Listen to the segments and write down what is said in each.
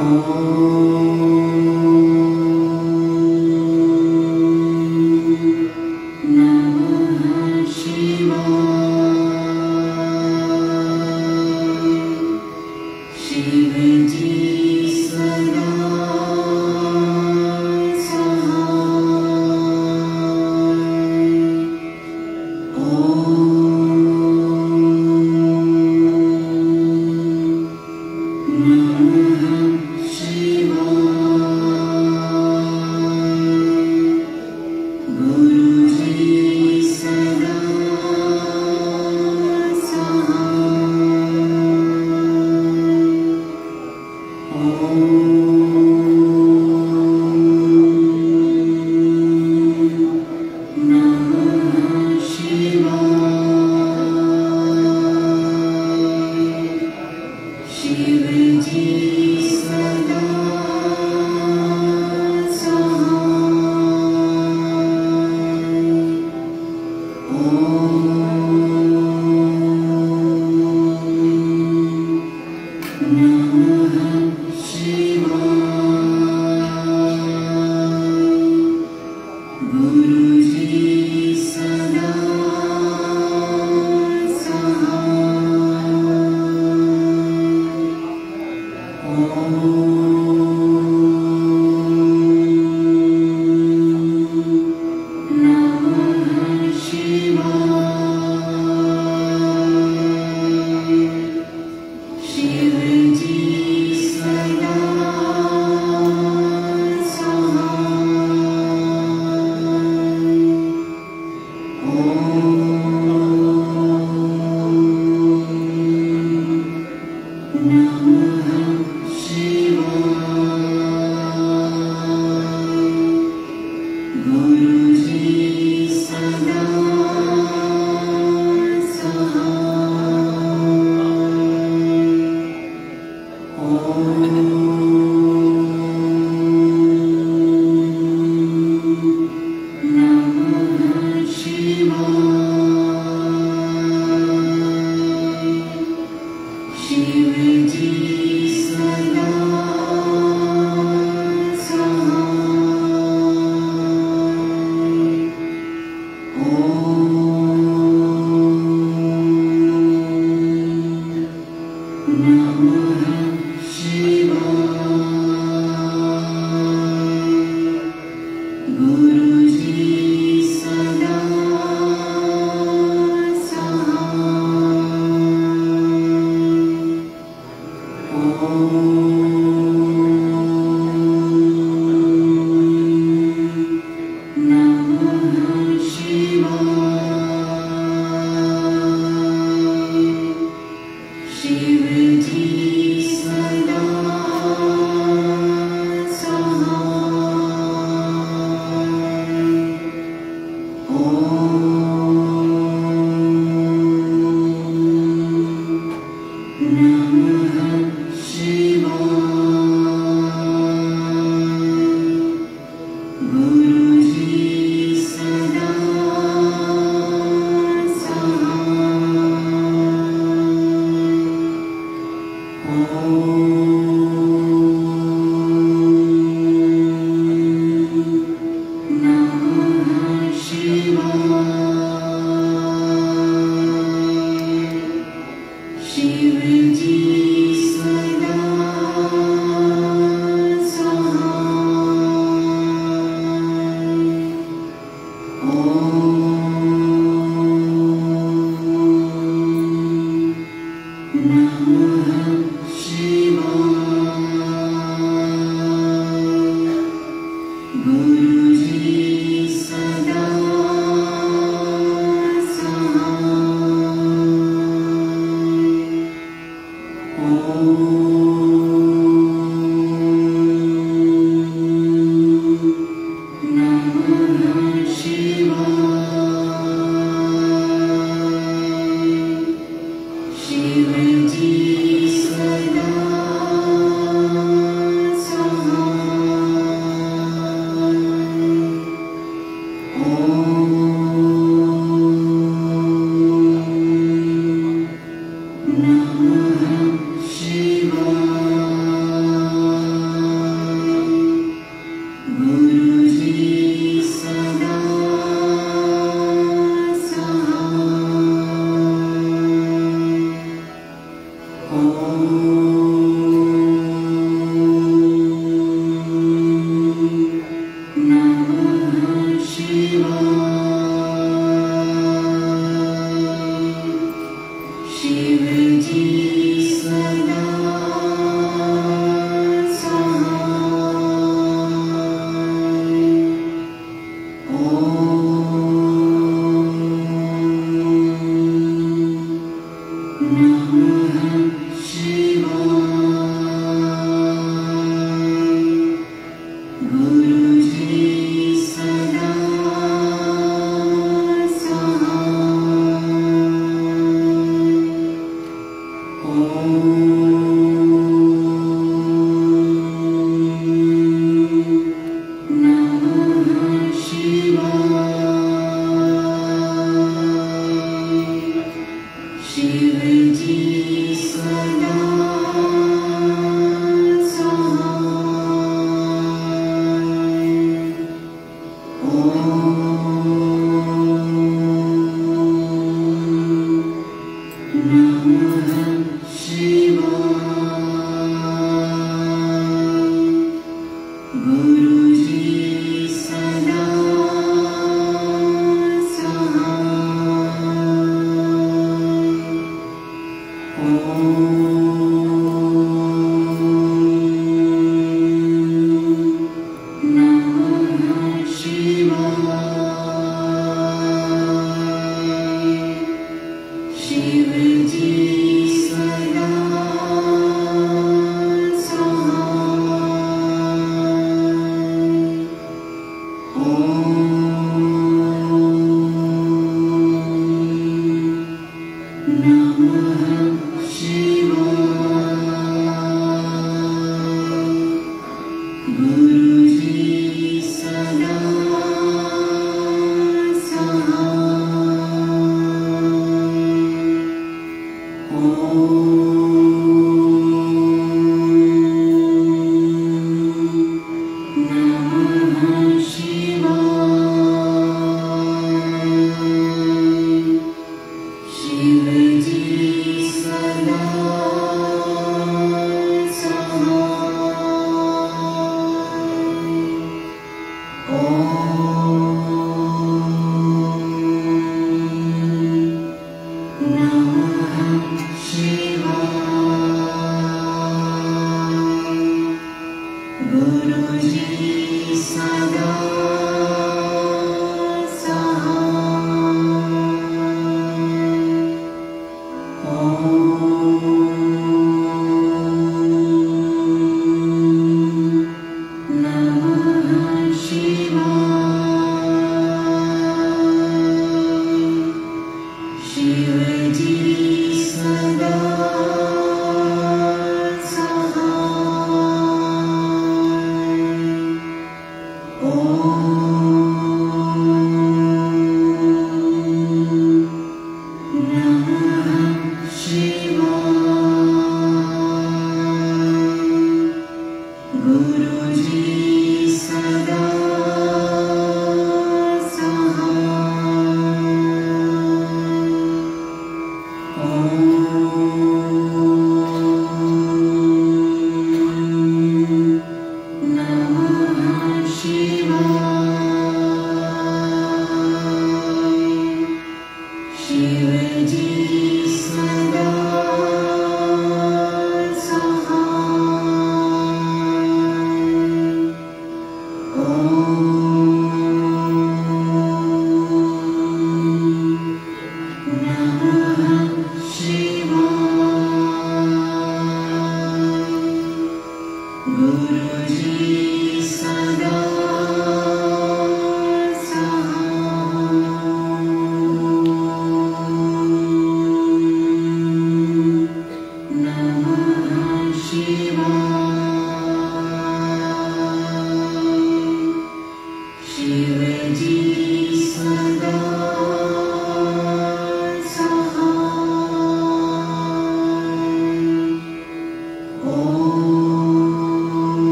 Namah Shivaya.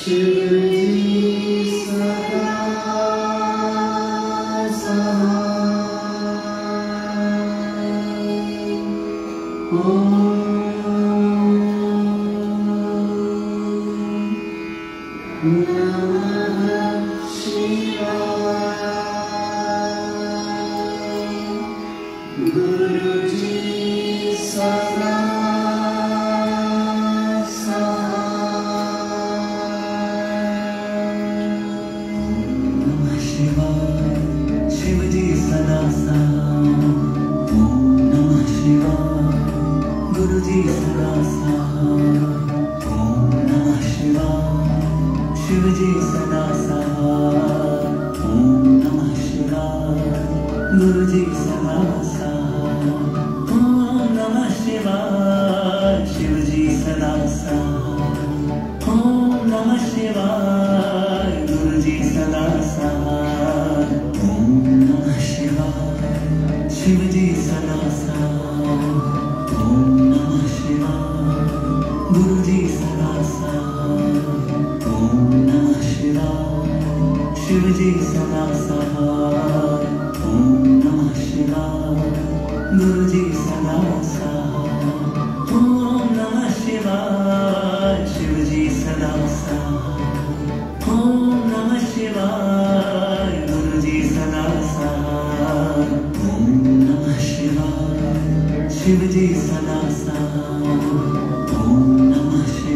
Guru Ji Sada Sa, Om Namah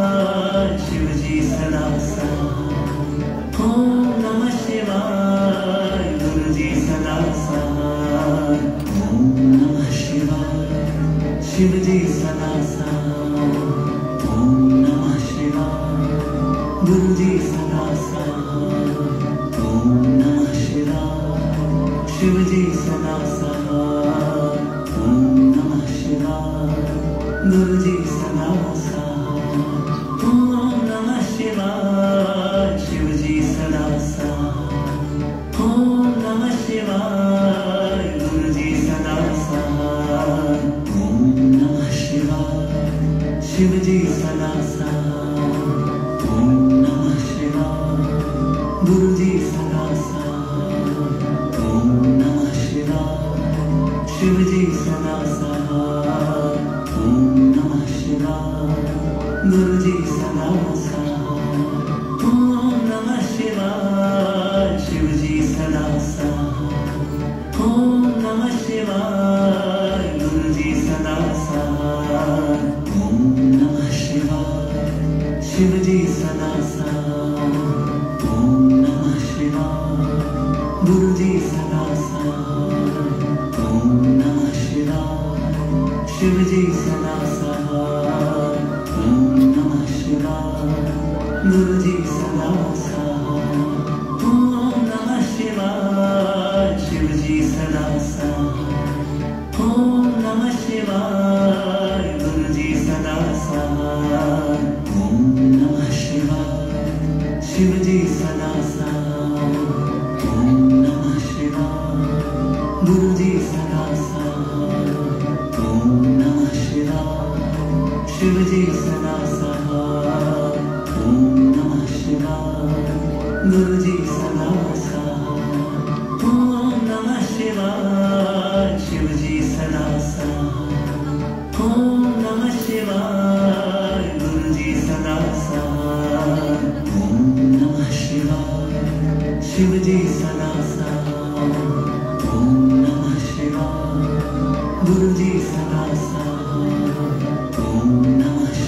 Shivaya.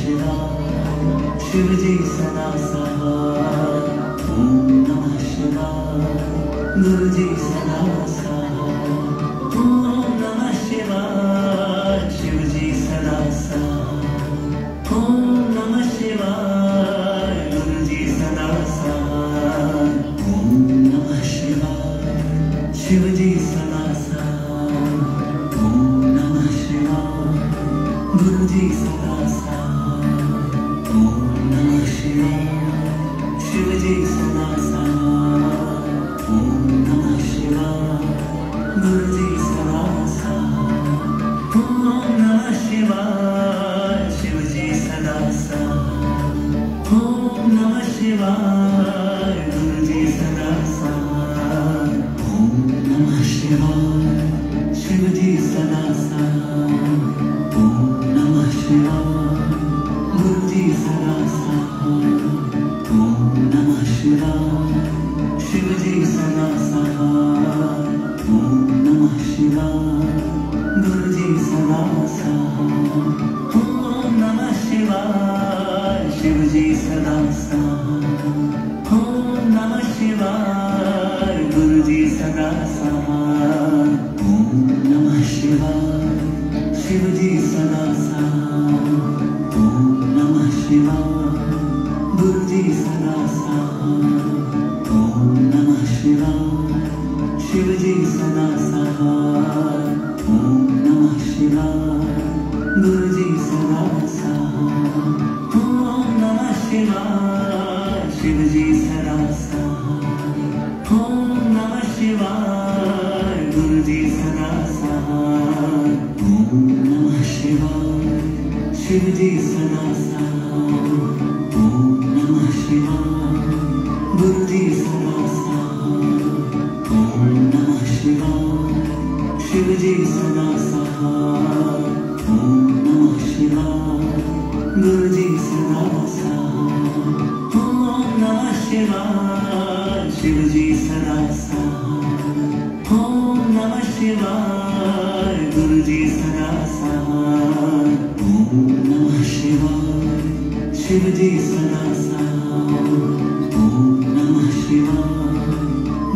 शिवाय गुरु जी सदा साथ। ओम नमः शिवाय शिव जी सदा साथ। ओम नमः शिवाय गुरु जी सदा साथ। ओम नमः शिवाय शिव जी सदा साथ। ओम नमः शिवाय गुरु जी सदा साथ। ओम नमः शिवाय शिव जी सदा साथ। ओम नमः शिवाय गुरु जी सदा साथ। ओम नमः शिवाय शिव जी सदा साथ। ओम नमः शिवाय गुरु जी सदा साथ। ओम नमः शिवाय शिव जी सदा साथ। ओम नमः शिवाय गुरु जी सदा साथ। ओम नमः शिवाय शिव जी सदा साथ। ओम नमः शिवाय गुरु जी सदा साथ। ओम नमः शिवाय शिव जी सदा साथ। ओम नमः शिवाय गुरु जी सदा साथ। ओम नमः शिवाय शिव जी सदा साथ। ओम नमः शिवाय गुरु जी सदा साथ। ओम नमः शिवाय शिव जी सदा साथ। ओम नमः शिवाय गुरु जी सदा साथ। ओम नमः शिवाय शिव जी सदा साथ। ओम नमः शिवाय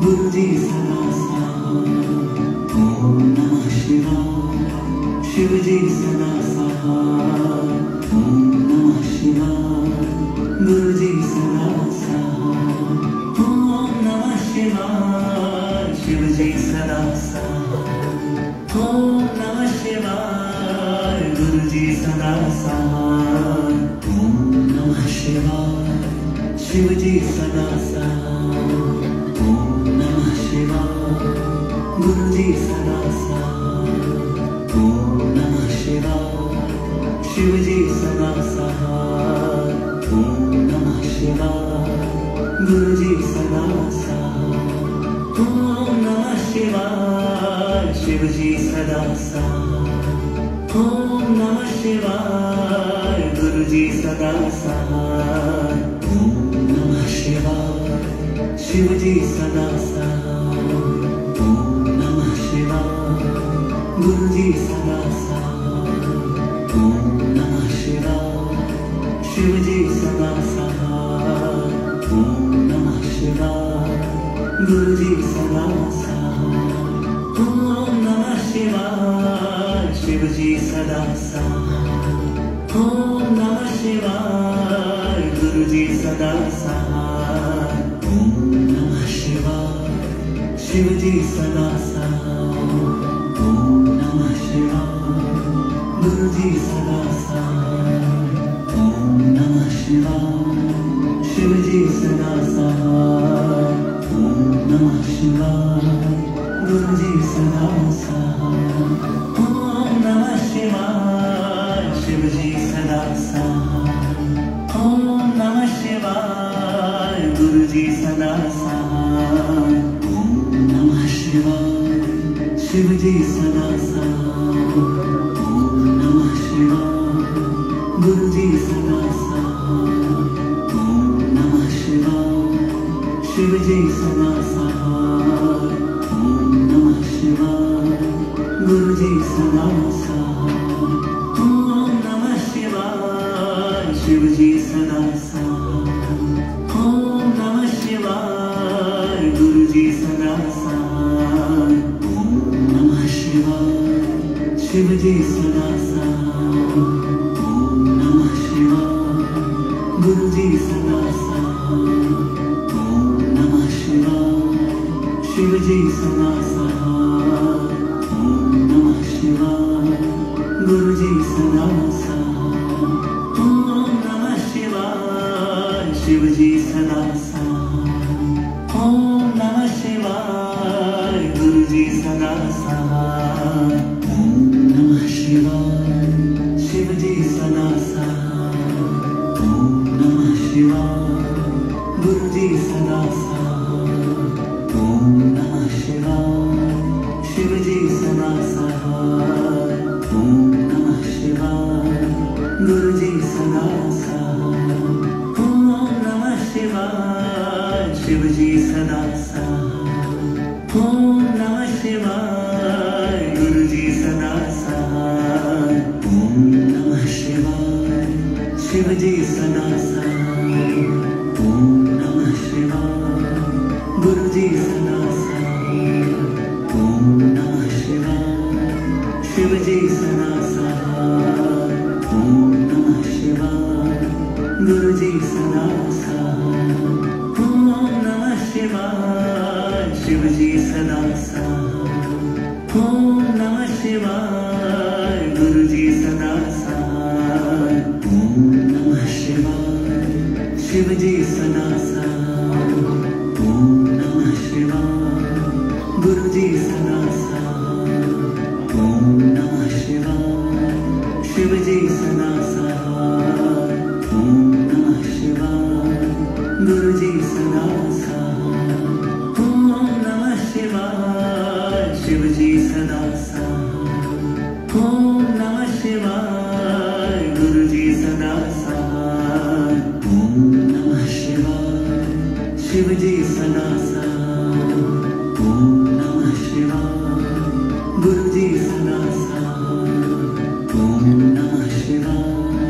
गुरु जी सदा साथ। ओम नमः शिवाय शिव जी सदा साथ। ओम नमः शिवाय गुरु जी सदा साथ। ओम नमः शिवाय शिव जी सदा साथ। ओम नमः शिवाय गुरु जी सदा साथ। ओम नमः शिवाय शिव जी सदा साथ। ओम नमः शिवाय गुरु जी सदा साथ। ओम नमः शिवाय शिव जी सदा साथ। ओम नमः शिवाय गुरु जी सदा साथ। ओम नमः शिवाय शिव जी सदा साथ। ओम नमः शिवाय गुरु जी सदा साथ। ओम नमः शिवाय शिव जी सदा साथ। ओम नमः शिवाय गुरु जी सदा साथ। ओम नमः शिवाय शिव जी सदा साथ। ओम नमः शिवाय गुरु जी सदा साथ। ओम नमः शिवाय शिव जी सदा साथ। ओम नमः शिवाय गुरु जी सदा साथ। ओम नमः शिवाय शिव जी सदा साथ। ओम नमः शिवाय गुरु जी सदा साथ। ओम नमः शिवाय शिव जी सदा साथ। ओम नमः शिवाय गुरु जी सदा साथ। ओम नमः शिवाय शिव जी सदा साथ। ओम नमः शिवाय गुरु जी सदा साथ। ओम नमः शिवाय शिव जी सदा साथ। ओम नमः शिवाय गुरु जी सदा साथ। ओम नमः शिवाय शिव जी सदा साथ। ओम नमः शिवाय गुरु जी सदा साथ। ओम नमः शिवाय शिव जी सदा साथ। ओम नमः शिवाय गुरु जी सदा साथ। ओम नमः शिवाय शिव जी सदा साथ। ओम नमः शिवाय गुरु जी सदा साथ। ओम नमः शिवाय शिव जी सदा साथ। ओम नमः शिवाय गुरु जी सदा साथ। ओम नमः शिवाय शिव जी सदा साथ। ओम नमः शिवाय गुरु जी सदा साथ। ओम नमः शिवाय शिव जी सदा साथ। ओम नमः शिवाय गुरु जी सदा साथ। ओम नमः शिवाय शिव जी सदा साथ। ओम नमः शिवाय गुरु जी सदा साथ। ओम नमः शिवाय शिव जी सदा साथ। ओम नमः शिवाय गुरु जी सदा साथ। ओम नमः शिवाय शिव जी सदा साथ। ओम नमः शिवाय गुरु जी सदा साथ। ओम नमः शिवाय शिव जी सदा साथ। ओम नमः शिवाय गुरु जी सदा साथ। ओम नमः शिवाय शिव जी सदा साथ। ओम नमः शिवाय गुरु जी सदा साथ। ओम नमः शिवाय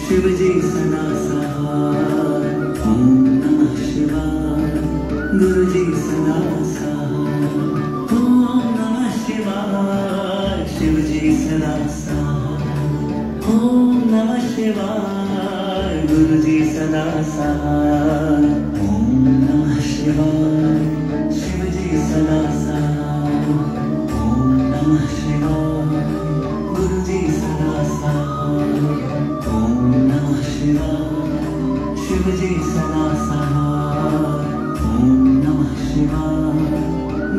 शिव जी सदा साथ। ओम नमः शिवाय गुरु जी सदा साथ। ओम नमः शिवाय शिव जी सदा साथ। ओम नमः शिवाय गुरु जी सदा साथ। ओम नमः शिवाय शिव जी सदा साथ। ओम नमः शिवाय गुरु जी सदा साथ। ओम नमः शिवाय शिव जी सदा साथ। ओम नमः शिवाय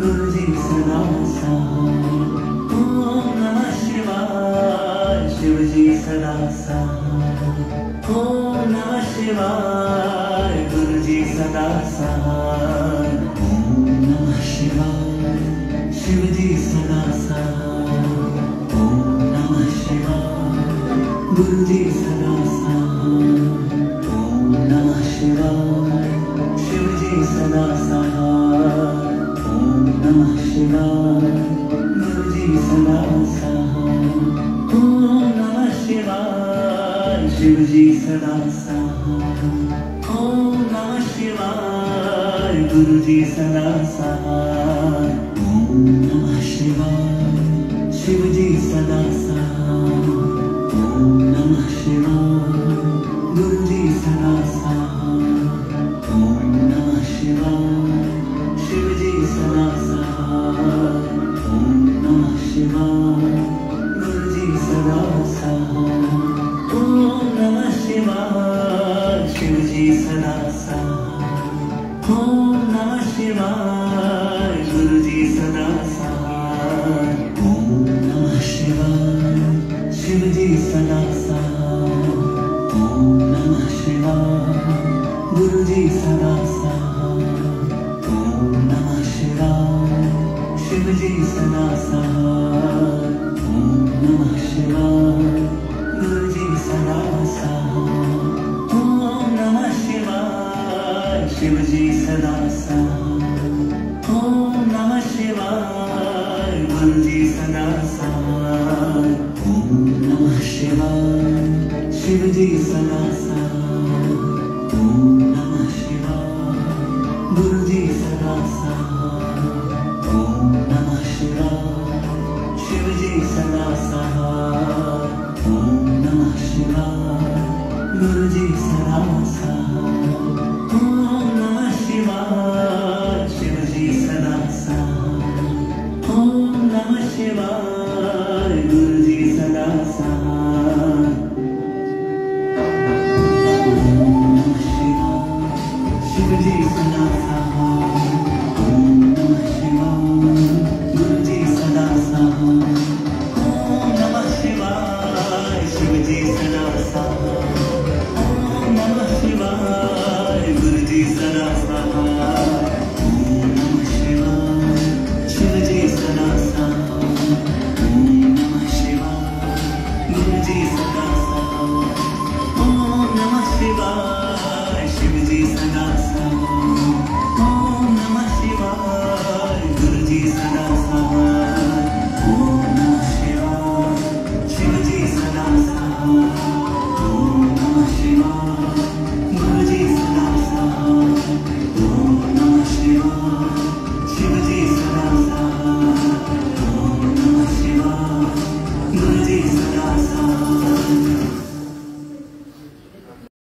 गुरु जी सदा साथ। ओम नमः शिवाय शिव जी सदा साथ। ओम नमः शिवाय गुरु जी सदा साथ। ओम नमः शिवाय शिव जी सदा साथ। ओम नमः शिवाय गुरु जी सदा साथ। ओम नमः शिवाय शिव जी सदा साथ। ओम नमः शिवाय गुरु जी सदा साथ। ओम नमः शिवाय शिव जी सदा साथ। ओम नमः शिवाय गुरु जी सदा साथ। ओम नमः शिवाय शिव जी सदा साथ। ओम नमः शिवाय गुरु जी सदा साथ। ओम नमः शिवाय शिव जी सदा साथ। ओम नमः शिवाय गुरु जी सदा साथ। ओम नमः शिवाय शिव जी सदा साथ। ओम नमः शिवाय गुरु जी सदा साथ। ओम नमः शिवाय शिव जी सदा साथ। ओम नमः शिवाय गुरु जी सदा साथ। ओम नमः शिवाय शिव जी सदा साथ। ओम नमः शिवाय गुरु जी सदा साथ। ओम नमः शिवाय शिव जी सदा साथ। ओम नमः शिवाय गुरु जी सदा साथ। ओम नमः शिवाय शिव जी सदा साथ।